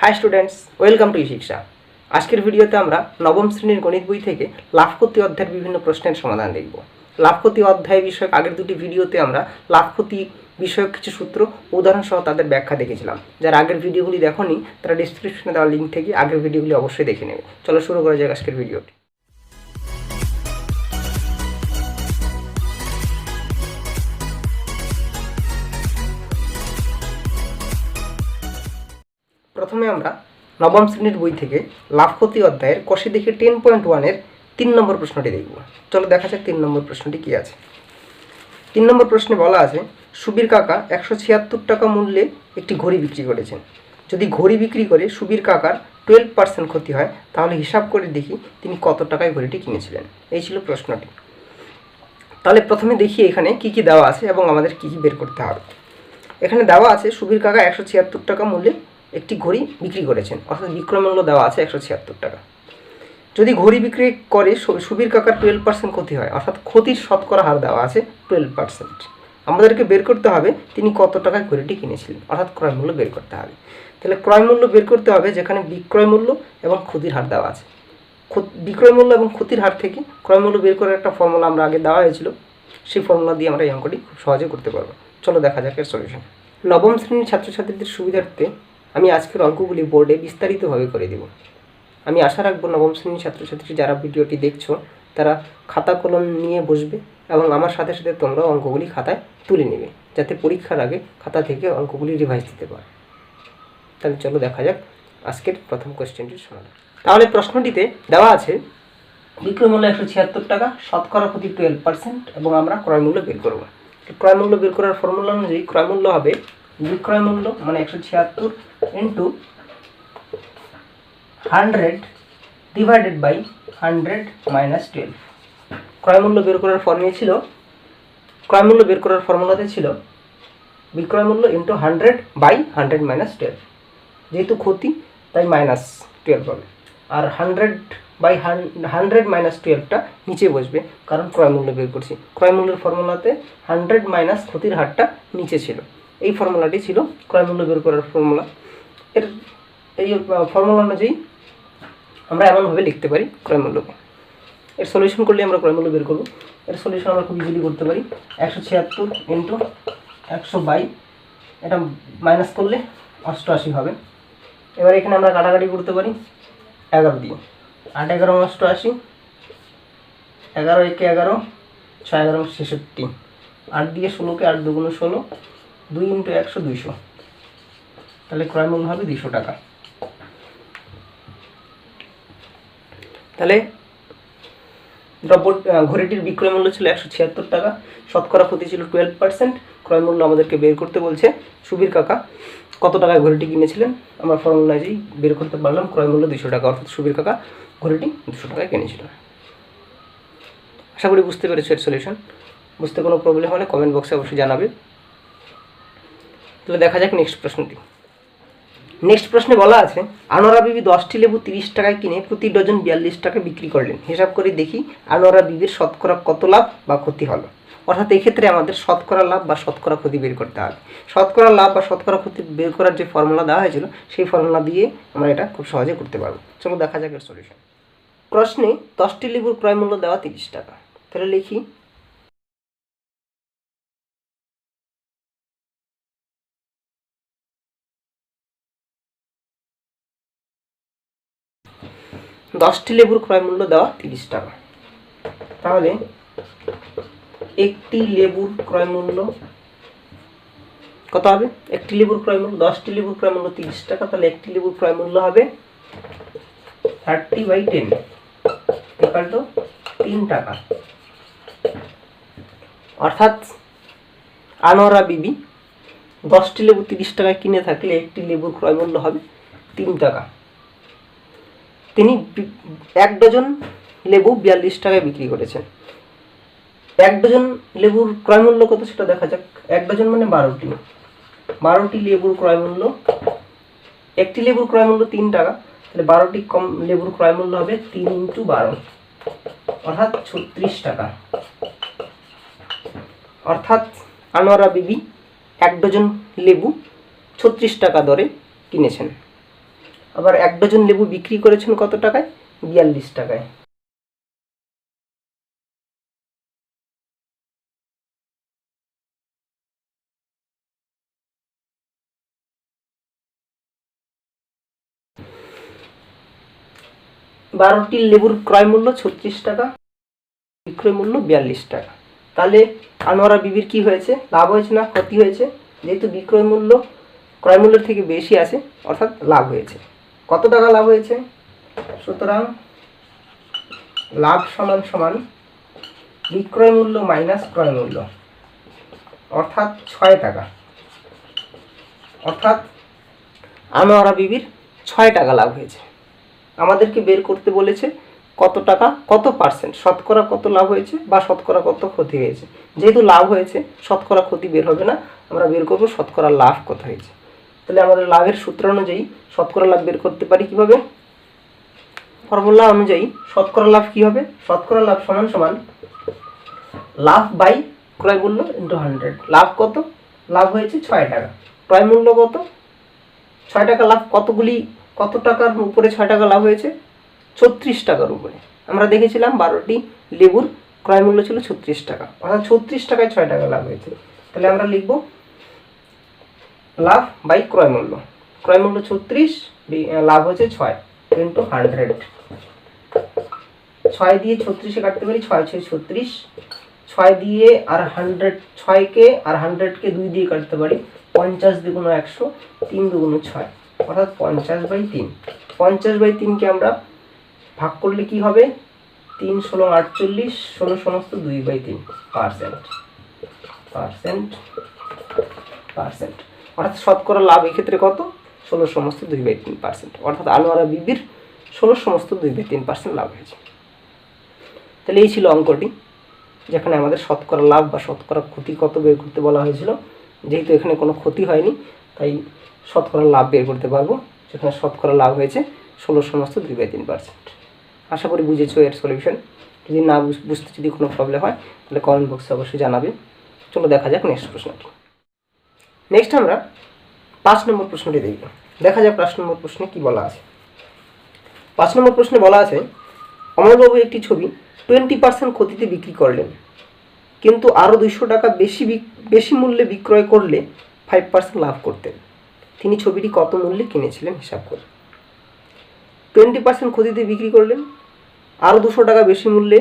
High students, welcome to শিক্ষা। আজকের ভিডিওতে আমরা নবম শ্রেণীর গণিত বই থেকে লাভক্ষতি অধ্যায়ের বিভিন্ন প্রশ্নের সমাধান দেখব। লাভক্ষতি অধ্যায় বিষয়ক আগের দুটি ভিডিওতে আমরা লাভক্ষতি বিষয়ক কিছু সূত্র উদাহরণ সহ তাদের ব্যাখ্যা দেখেছিলাম। যারা আগের ভিডিওগুলি দেখোনি তারা ডিসক্রিপশনে দেওয়া লিঙ্ক থেকে আগের ভিডিওগুলি অবশ্যই দেখে নেবে। চলো শুরু করা যাক আজকের ভিডিওটি। প্রথমে আমরা নবম শ্রেণীর বই থেকে লাভক্ষতি অধ্যায়ের কষে দেখে 10.1-এর 3 নম্বর প্রশ্নটি দেখব। চলো দেখা যাক 3 নম্বর প্রশ্নটি কী আছে। 3 নম্বর প্রশ্নে বলা আছে, সুবীর কাকা 176 টাকা মূল্যে একটি ঘড়ি বিক্রি করেছেন। যদি ঘড়ি বিক্রি করে সুবীর কাকার 12% ক্ষতি হয়, তাহলে হিসাব করে দেখি তিনি কত টাকায় ঘড়িটি কিনেছিলেন। এই ছিল প্রশ্নটি। তাহলে প্রথমে দেখি এখানে কি কি দেওয়া আছে এবং আমাদের কি কি বের করতে হবে। এখানে দেওয়া আছে সুবীর কাকা 176 টাকা মূল্যে একটি ঘড়ি বিক্রি করেছেন, অর্থাৎ বিক্রয় মূল্য দেওয়া আছে 176 টাকা। যদি ঘড়ি বিক্রি করে সুবীর কাকার 12% ক্ষতি হয়, অর্থাৎ ক্ষতির শতকরা হার দেওয়া আছে 12%। আমাদেরকে বের করতে হবে তিনি কত টাকায় ঘড়িটি কিনেছিলেন, অর্থাৎ ক্রয় মূল্য বের করতে হবে। তাহলে ক্রয় মূল্য বের করতে হবে যেখানে বিক্রয় মূল্য এবং ক্ষতির হার দেওয়া আছে। বিক্রয় মূল্য এবং ক্ষতির হার থেকে ক্রয় মূল্য বের করার একটা ফর্মুলা আমরা আগে দেওয়া হয়েছিল, সেই ফর্মুলা দিয়ে আমরা এই অঙ্কটি খুব সহজে করতে পারবো। চলো দেখা যাক এর সলিউশন। নবম শ্রেণীর ছাত্রছাত্রীদের সুবিধার্থে আমি আজকের অঙ্কগুলি বোর্ডে বিস্তারিতভাবে করে দেব। আমি আশা রাখবো নবম শ্রেণীর ছাত্রছাত্রী যারা ভিডিওটি দেখছো তারা খাতা কলম নিয়ে বসবে এবং আমার সাথে সাথে তোমরা অঙ্কগুলি খাতায় তুলে নেবে, যাতে পরীক্ষার আগে খাতা থেকে অঙ্কগুলি রিভাইজ দিতে পারো। তাহলে চলো দেখা যাক আজকের প্রথম কোয়েশ্চেনটির সমাধান। তাহলে প্রশ্নটিতে দেওয়া আছে বিক্রয় মূল্য 176 টাকা, শতকরা ক্ষতি 12% এবং আমরা ক্রয় মূল্য বের করব। ক্রয় মূল্য বের করার ফর্মুলা অনুযায়ী ক্রয় মূল্য হবে বিক্রয় মূল্য মানে 176 ইন্টু 100 ডিভাইডেড বাই 100 মাইনাস 12। ক্রয় মূল্য বের করার ফর্মুলাতে ছিল বিক্রয় মূল্য ইন্টু 100 বাই 100 মাইনাস 12। যেহেতু ক্ষতি তাই মাইনাস 12 হবে, আর 100 বাই 100 মাইনাস 12টা নিচে বসবে, কারণ ক্রয় মূল্য বের করছি। ক্রয় মূল্যের ফর্মুলাতে 100 মাইনাস ক্ষতির হারটা নিচে ছিল। এই ফর্মুলাটি ছিল ক্রয় মূল্য বের করার ফর্মুলা। এই ফর্মুলা অনুযায়ী আমরা এমনভাবে লিখতে পারি ক্রয় মূল্যকে। এর সলিউশন করলে আমরা ক্রয় মূল্য বের করব। এর সলিউশন আমরা খুব ইজিলি করতে পারি। 176 ইন্টু 100 বাই, এটা মাইনাস করলে 88 হবে। এবার এখানে আমরা কাটাকাটি করতে পারি 11 দিয়ে। 8 11 88, 11 1 11, 6 11 66, 8 দিয়ে 16কে 8 2 16, 2 ইন্টু 100 200। তাহলে ক্রয় মূল্য হবে 200 টাকা। তাহলে ঘড়িটির বিক্রয় মূল্য ছিল 176 টাকা, শতকরা ক্ষতি ছিল 12%। ক্রয় মূল্য আমাদেরকে বের করতে বলছে সুবীর কাকা কত টাকায় ঘড়িটি কিনেছিলেন। আমরা ফর্মুলা অনুযায়ী বের করতে পারলাম ক্রয় মূল্য 200 টাকা, অর্থাৎ সুবীর কাকা ঘড়িটি 200 টাকায় কিনেছিলেন। আশা করি বুঝতে পেরেছো এর সলিউশন। বুঝতে কোনো প্রবলেম হলে কমেন্ট বক্সে অবশ্যই জানাবে। তাহলে দেখা যাক নেক্সট প্রশ্নটি। নেক্সট প্রশ্নে বলা আছে, আনোয়ারা বিবি 10টি লেবু 30 টাকায় কিনে প্রতি ডজন 42 টাকা বিক্রি করলেন। হিসাব করে দেখি আনোয়ারা বিবির শতকরা কত লাভ বা ক্ষতি হলো। অর্থাৎ এক্ষেত্রে আমাদের শতকরা লাভ বা শতকরা ক্ষতি বের করতে হবে। শতকরা লাভ বা শতকরা ক্ষতি বের করার যে ফর্মুলা দেওয়া হয়েছিল সেই ফর্মুলা দিয়ে আমরা এটা খুব সহজে করতে পারবো। চলো দেখা যাক এর সলিউশন। প্রশ্নে 10টি লেবুর ক্রয় মূল্য দেওয়া 30 টাকা। তাহলে লিখি 10টি লেবুর ক্রয় মূল্য দেওয়া 30 টাকা। তাহলে একটি লেবুর ক্রয় মূল্য কত হবে? একটি লেবুর ক্রয় মূল্য 10টি লেবুর ক্রয় মূল্য 30 টাকা। তাহলে একটি লেবুর ক্রয় মূল্য হবে 30/10 ইকুয়াল টু 3 টাকা। অর্থাৎ আনোয়ারা বিবি 10টি লেবু 30 টাকায় কিনে থাকলে একটি লেবুর ক্রয় মূল্য হবে 3 টাকা। তিনি 1 ডজন লেবু 42 টাকায় বিক্রি করেছেন। 1 ডজন লেবুর ক্রয় মূল্য কত সেটা দেখা যাক। 1 ডজন মানে 12টি লেবুর ক্রয় মূল্য, একটি লেবুর ক্রয় মূল্য 3 টাকা। তাহলে 12টি লেবুর ক্রয় মূল্য হবে 3 ইন্টু 12, অর্থাৎ 36 টাকা। অর্থাৎ আনোয়ারা বিবি 1 ডজন লেবু 36 টাকা দরে কিনেছেন। আবার 1 ডজন লেবু বিক্রি করেছেন কত টাকায়? 42 টাকায়। বারোটি লেবুর ক্রয় মূল্য 36 টাকা, বিক্রয় মূল্য 42 টাকা। তাহলে আনোয়ারা বিবির কি হয়েছে? লাভ হয়েছে না ক্ষতি হয়েছে? যেহেতু বিক্রয় মূল্য ক্রয় মূল্যের থেকে বেশি আছে, অর্থাৎ লাভ হয়েছে। কত টাকা লাভ হয়েছে? সুতরাং লাভ সমান সমান বিক্রয় মূল্য মাইনাস ক্রয় মূল্য, অর্থাৎ 6 টাকা। অর্থাৎ আনোয়ারা বিবির 6 টাকা লাভ হয়েছে। আমাদেরকে বের করতে বলেছে কত টাকা, কত পার্সেন্ট, শতকরা কত লাভ হয়েছে বা শতকরা কত ক্ষতি হয়েছে। যেহেতু লাভ হয়েছে, শতকরা ক্ষতি বের হবে না, আমরা বের করব শতকরা লাভ কত হয়েছে। তাহলে আমাদের লাভের সূত্র অনুযায়ী শতকরা লাভ বের করতে পারি কিভাবে? ফর্মুলা অনুযায়ী শতকরা লাভ কি হবে? শতকরা লাভ সমান সমান লাভ বাই ক্রয় মূল্য ইন্টু 100। লাভ কত? লাভ হয়েছে 6 টাকা। ক্রয় মূল্য কত? 6 টাকা লাভ কত টাকার উপরে 6 টাকা লাভ হয়েছে? 36 টাকার উপরে। আমরা দেখেছিলাম 12টি লেবুর ক্রয় মূল্য ছিল 36 টাকা, অর্থাৎ 36 টাকায় 6 টাকা লাভ হয়েছে। তাহলে আমরা লিখব লাভ বাই ক্রয় মূল্য। ক্রয় মূল্য 36, লাভ হচ্ছে 6 ইন্টু 100। 6 দিয়ে 36-এ কাটতে পারি, 6 6 36। 6 দিয়ে আর 100, 6কে আর 100কে 2 দিয়ে কাটতে পারি। 50 দ্বিগুণ 100, 3 দুগুণ 6, অর্থাৎ 50/3। 50/3কে আমরা ভাগ করলে কি হবে? 3 ষোলো 48, 16 সমস্ত 2/3 পার্সেন্ট। অর্থাৎ শতকরা লাভ এক্ষেত্রে কত? 16 সমস্ত 2/3%। অর্থাৎ আনোয়ারা বিবির 16 সমস্ত 2/3% লাভ হয়েছে। তাহলে এই ছিল অঙ্কটি, যেখানে আমাদের শতকরা লাভ বা শতকরা ক্ষতি কত বের করতে বলা হয়েছিল। যেহেতু এখানে কোনো ক্ষতি হয়নি, তাই শতকরা লাভ বের করতে পারবো, যেখানে শতকরা লাভ হয়েছে 16 সমস্ত 2/3%। আশা করি বুঝেছো এর সলিউশন। যদি না বুঝতে যদি কোনো প্রবলেম হয় তাহলে কমেন্ট বক্সে অবশ্যই জানাবে। চলো দেখা যাক নেক্সট প্রশ্নটি। নেক্সট আমরা 5 নম্বর প্রশ্নটি দেখব। দেখা যাক 5 নম্বর প্রশ্নে কি বলা আছে। 5 নম্বর প্রশ্নে বলা আছে, অমলবাবু একটি ছবি 20% ক্ষতিতে বিক্রি করলেন, কিন্তু আরও 200 টাকা বেশি মূল্যে বিক্রয় করলে 5% লাভ করতেন। তিনি ছবিটি কত মূল্যে কিনেছিলেন হিসাব করে। 20% ক্ষতিতে বিক্রি করলেন, আরও 200 টাকা বেশি মূল্যে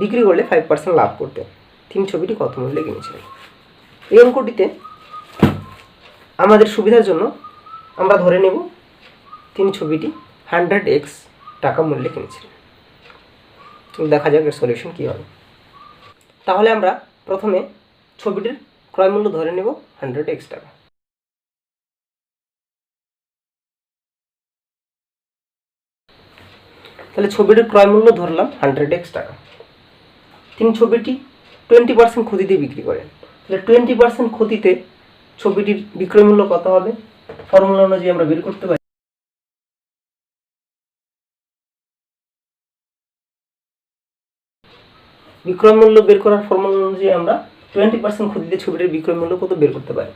বিক্রি করলে 5% লাভ করতেন। তিনি ছবিটি কত মূল্যে কিনেছিলেন। এই অঙ্কটিতে আমাদের সুবিধার জন্য আমরা ধরে নেব তিনি ছবিটি 100x টাকা মূল্যে কিনেছিলেন। দেখা যাক এর সলিউশন কী হবে। তাহলে আমরা প্রথমে ছবিটির ক্রয় মূল্য ধরে নেব 100x টাকা। তাহলে ছবিটির ক্রয় মূল্য ধরলাম 100x টাকা। তিনি ছবিটি 20% ক্ষতিতে বিক্রি করেন। তাহলে 20% ক্ষতিতে ছবিটির বিক্রয় মূল্য কত হবে? ফর্মুলা অনুযায়ী আমরা বের করতে পারি। বিক্রয় মূল্য বের করার ফর্মুলা অনুযায়ী আমরা 20% ক্ষতিতে ছবিটির বিক্রয় মূল্য কত বের করতে পারি।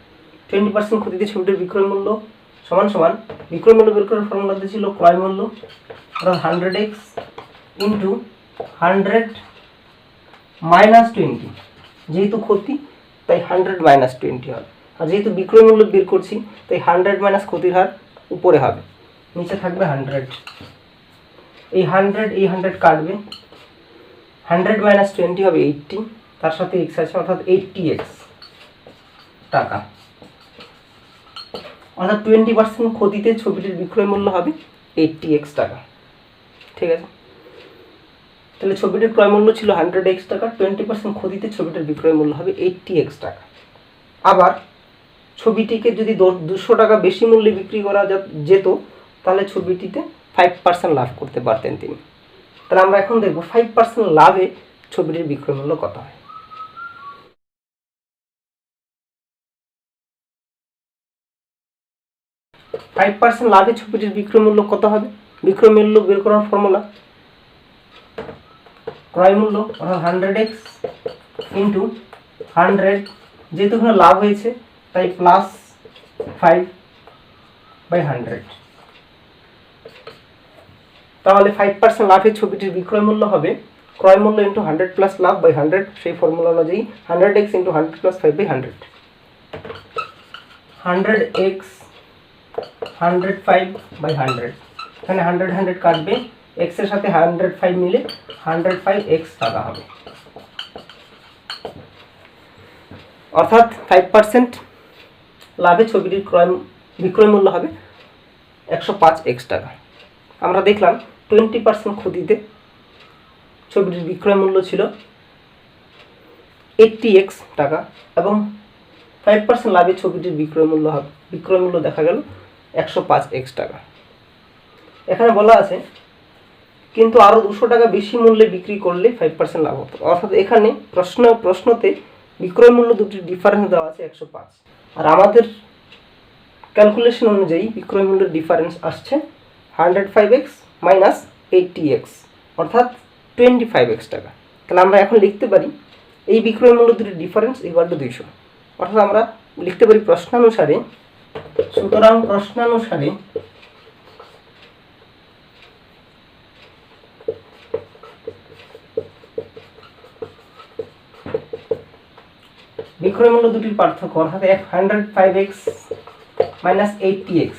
20% ক্ষতিতে ছবিটির বিক্রয় মূল্য সমান সমান বিক্রয় মূল্য বের করার ফর্মুলাতে ছিল ক্রয় মূল্য, অর্থাৎ 100x ইন্টু 100 মাইনাস 20। যেহেতু ক্ষতি তাই 100 মাইনাস 20 হবে। আর যেহেতু বিক্রয় মূল্য বের করছি তাই 100 মাইনাস ক্ষতির হার উপরে হবে, নিচে থাকবে 100। এই 100 কাটবে, 100 মাইনাস 20 হবে 80, তার সাথে x আছে, অর্থাৎ 80x টাকা। অর্থাৎ 20% ক্ষতিতে ছবিটির বিক্রয় মূল্য হবে 80x টাকা। ঠিক আছে, তাহলে ছবিটির ক্রয় মূল্য ছিল 100x টাকা, 20% ক্ষতিতে ছবিটির বিক্রয় মূল্য হবে 80x টাকা। আবার ছবিটিকে যদি 200 টাকা বেশি মূল্যে বিক্রি করা যেত তাহলে ছবিটিতে 5% লাভ করতে পারতেন তিনি। তাহলে আমরা এখন দেখব 5% লাভে ছবিটির বিক্রয় মূল্য কত হয়। ফাইভ পার্সেন্ট লাভে ছবিটির বিক্রয় মূল্য কত হবে? বিক্রয় মূল্য বের করার ফর্মুলা ক্রয় মূল্য, অর্থাৎ 100x ইন্টু 100, যেহেতু এখানে লাভ হয়েছে তাই প্লাস 5/100। তাহলে 5% লাভে ছবিটির বিক্রয় মূল্য হবে ক্রয় মূল্য ইন্টু 100 প্লাস লাভ বাই 100, সেই ফর্মুলা অনুযায়ী 100x into 100 plus 5 by 100, 100x 105 by 100, এখানে 100 100 কাটবে, x এর সাথে 105 মিলে 105x টাকা হবে। অর্থাৎ 5% লাভে ছবিটির বিক্রয় মূল্য হবে 105x টাকা। আমরা দেখলাম 20% ক্ষতিতে ছবিটির বিক্রয় মূল্য ছিল 80x টাকা এবং 5% লাভে ছবিটির বিক্রয় মূল্য দেখা গেল 105x টাকা। এখানে বলা আছে কিন্তু আরও 200 টাকা বেশি মূল্যে বিক্রি করলে 5% লাভ হতো। অর্থাৎ এখানে প্রশ্নতে বিক্রয় মূল্য দুটির ডিফারেন্স দেওয়া আছে 105, আর আমাদের ক্যালকুলেশন অনুযায়ী বিক্রয় মূল্যের ডিফারেন্স আসছে 105x মাইনাস 80x, অর্থাৎ 25x টাকা। তাহলে আমরা এখন লিখতে পারি এই বিক্রয় মূল্য দুটির ডিফারেন্স ইকুয়াল টু 200। অর্থাৎ আমরা লিখতে পারি প্রশ্নানুসারে, সুতরাং প্রশ্নানুসারে বিক্রয় মূল্য দুটির পার্থক্য অর্থাৎ 105x মাইনাস 80x,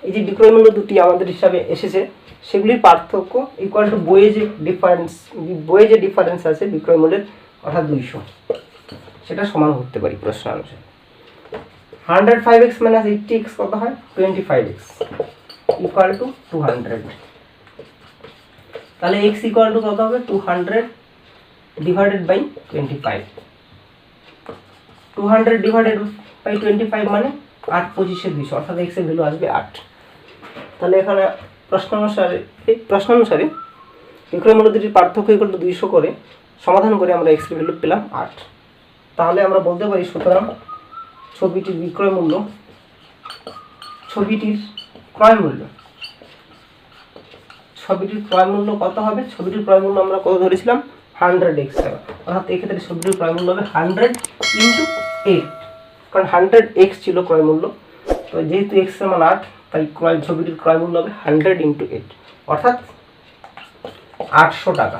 এই যে বিক্রয় মূল্য দুটি আমাদের হিসাবে এসেছে সেগুলির পার্থক্য ইকুয়াল টু বইয়ে যে ডিফারেন্স আছে বিক্রয় মূল্যের অর্থাৎ 200, সেটা সমান করতে পারি প্রশ্ন অনুসারে। 105x মাইনাস 80x কত হয় 25x ইকুয়াল টু 200, তাহলে x ইকুয়াল টু কত হবে 200 ডিভাইডেড বাই 25, 200 ডিভাইডেড বাই 25 মানে 8 25 200, অর্থাৎ x এর ভ্যালু আসবে 8। তাহলে এখানে প্রশ্নানুসারে বিক্রয় মূল্য দুটির পার্থক্য ইকুয়াল টু 200 করে সমাধান করে আমরা x এর ভ্যালু পেলাম 8। তাহলে আমরা বলতে পারি সুতরাং ছবিটির ক্রয় মূল্য কত হবে, ছবিটির ক্রয় মূল্য আমরা কত ধরেছিলাম 100x টাকা, অর্থাৎ এক্ষেত্রে ছবিটির ক্রয় মূল্য হবে 100 ইন্টু 8, কারণ 100x ছিল ক্রয় মূল্য, তো যেহেতু x এর মান 8 তাই ছবিটির ক্রয় মূল্য হবে 100 ইন্টু 8, অর্থাৎ 800 টাকা।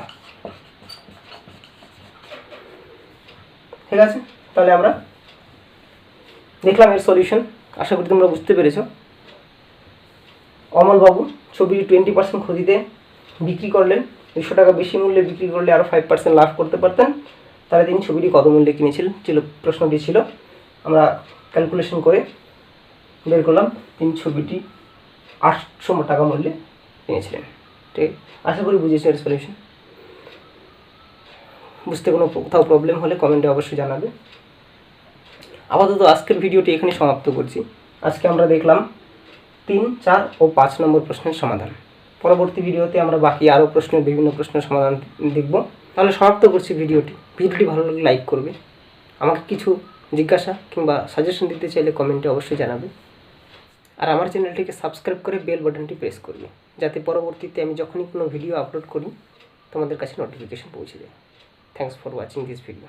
ঠিক আছে, তাহলে আমরা দেখলাম এর সলিউশন। আশা করি তোমরা বুঝতে পেরেছো। অমলবাবু ছবিটি 20% ক্ষতিতে বিক্রি করলেন, 200 টাকা বেশি মূল্যে বিক্রি করলে আরও 5% লাভ করতে পারতেন। তাহলে তিনি ছবিটি কত মূল্যে কিনেছিলেন প্রশ্নটি ছিল, আমরা ক্যালকুলেশন করে বের করলাম তিনি ছবিটি 800 টাকা মূল্যে কিনেছিলেন। ঠিক, আশা করি বুঝেছি এর সলিউশন। বুঝতে কোথাও প্রবলেম হলে কমেন্টে অবশ্যই জানাবে। আপাতত আজকের ভিডিওটি এখানে সমাপ্ত করছি। আজকে আমরা দেখলাম 3, 4 ও 5 নম্বর প্রশ্নের সমাধান। পরবর্তী ভিডিওতে আমরা বাকি আরও বিভিন্ন প্রশ্নের সমাধান দেখব। তাহলে সমাপ্ত করছি ভিডিওটি ভালো লাগলে লাইক করবে, আমাকে কিছু জিজ্ঞাসা কিংবা সাজেশন দিতে চাইলে কমেন্টে অবশ্যই জানাবে, আর আমার চ্যানেলটিকে সাবস্ক্রাইব করে বেল বাটনটি প্রেস করবে, যাতে পরবর্তীতে আমি যখনই কোনো ভিডিও আপলোড করি তোমাদের কাছে নোটিফিকেশন পৌঁছে যায়। Thanks for watching this video.